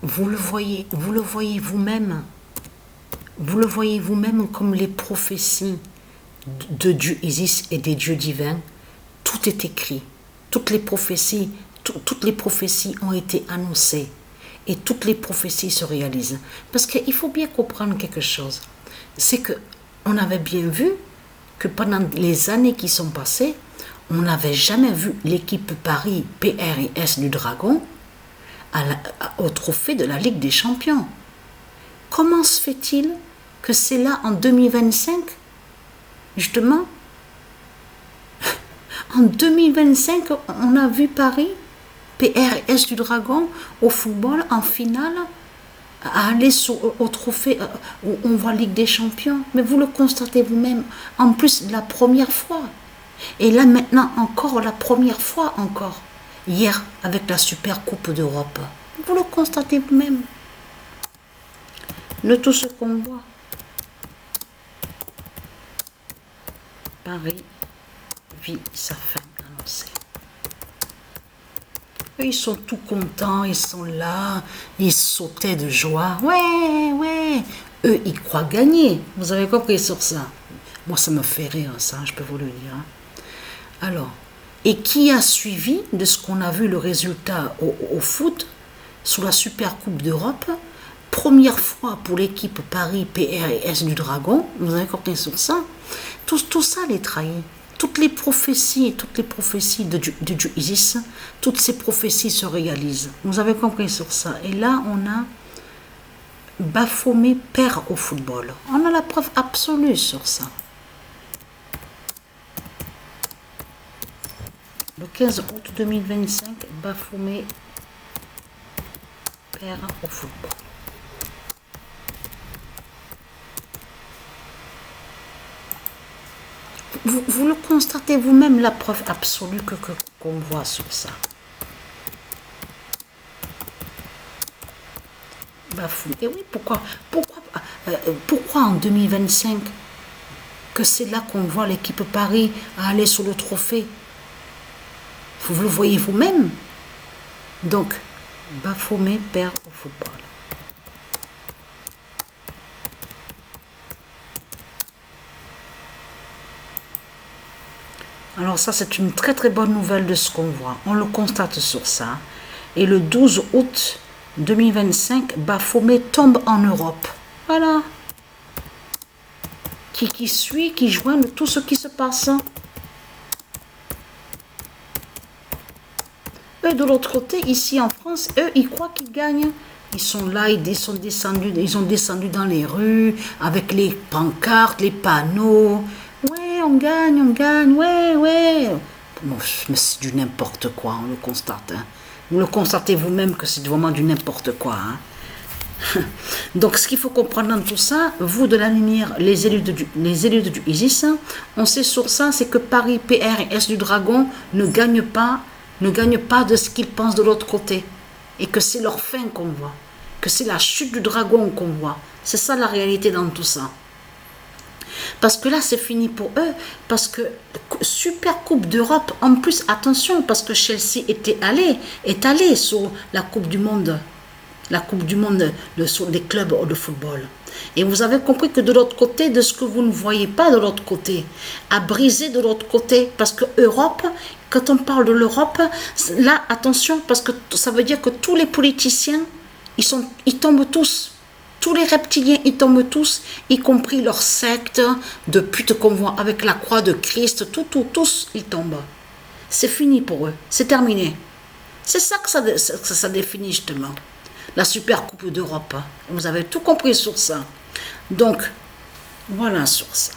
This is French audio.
vous le voyez vous-même. Vous le voyez vous-même comme les prophéties de Dieu Isis et des dieux divins. Tout est écrit. Toutes les prophéties ont été annoncées. Et toutes les prophéties se réalisent. Parce qu'il faut bien comprendre quelque chose. C'est qu'on avait bien vu que pendant les années qui sont passées, on n'avait jamais vu l'équipe Paris PRS du Dragon au trophée de la Ligue des Champions. Comment se fait-il que c'est là en 2025? Justement, en 2025, on a vu Paris PRS du Dragon au football en finale à aller au trophée où on voit Ligue des Champions. Mais vous le constatez vous-même, en plus la première fois. Et là maintenant encore, la première fois encore. Hier avec la Super Coupe d'Europe. Vous le constatez vous-même. De tout ce qu'on voit. Paris vit sa fin annoncée. Ils sont tout contents, ils sont là, ils sautaient de joie. Ouais. Eux, ils croient gagner. Vous avez compris sur ça? Moi, ça me fait rire, ça, je peux vous le dire. Alors, et qui a suivi de ce qu'on a vu le résultat au foot, sous la Super Coupe d'Europe, première fois pour l'équipe Paris PRS du Dragon, vous avez compris sur ça? Tout ça les trahit. Toutes les prophéties de Dieu Isis, toutes ces prophéties se réalisent. Vous avez compris sur ça. Et là, on a Baphomet perd au football. On a la preuve absolue sur ça. Le 15 août 2025, Baphomet perd au football. Vous le constatez vous-même, la preuve absolue qu'on voit sur ça. Baphomet. Et oui, pourquoi en 2025 que c'est là qu'on voit l'équipe Paris aller sur le trophée? Vous le voyez vous-même. Donc, Baphomet perd au football. Alors ça, c'est une très très bonne nouvelle de ce qu'on voit. On le constate sur ça. Et le 12 août 2025, Baphomet tombe en Europe. Voilà. Qui suit, qui joint tout ce qui se passe. Eux, de l'autre côté, ici en France, eux, ils croient qu'ils gagnent. Ils sont là, ils ont descendu dans les rues, avec les pancartes, les panneaux. Ouais, on gagne, ouais. Bon, mais c'est du n'importe quoi, on le constate. Hein. Vous le constatez vous-même que c'est vraiment du n'importe quoi. Hein. Donc, ce qu'il faut comprendre dans tout ça, vous de la lumière, les élus de Isis, on sait sur ça, c'est que Paris PRS du Dragon ne gagne pas de ce qu'ils pensent de l'autre côté. Et que c'est leur fin qu'on voit. Que c'est la chute du dragon qu'on voit. C'est ça la réalité dans tout ça. Parce que là, c'est fini pour eux. Parce que Super Coupe d'Europe, en plus, attention, parce que Chelsea est allé sur la Coupe du Monde. La Coupe du Monde sur les clubs de football. Et vous avez compris que de l'autre côté, de ce que vous ne voyez pas de l'autre côté, à briser de l'autre côté. Parce que Europe, quand on parle de l'Europe, là, attention, parce que ça veut dire que tous les politiciens, ils tombent tous. Tous les reptiliens, ils tombent tous, y compris leur secte de pute qu'on voit avec la croix de Christ, tous, ils tombent. C'est fini pour eux, c'est terminé. C'est ça que ça définit justement. La Super Coupe d'Europe. Vous avez tout compris sur ça. Donc, voilà sur ça.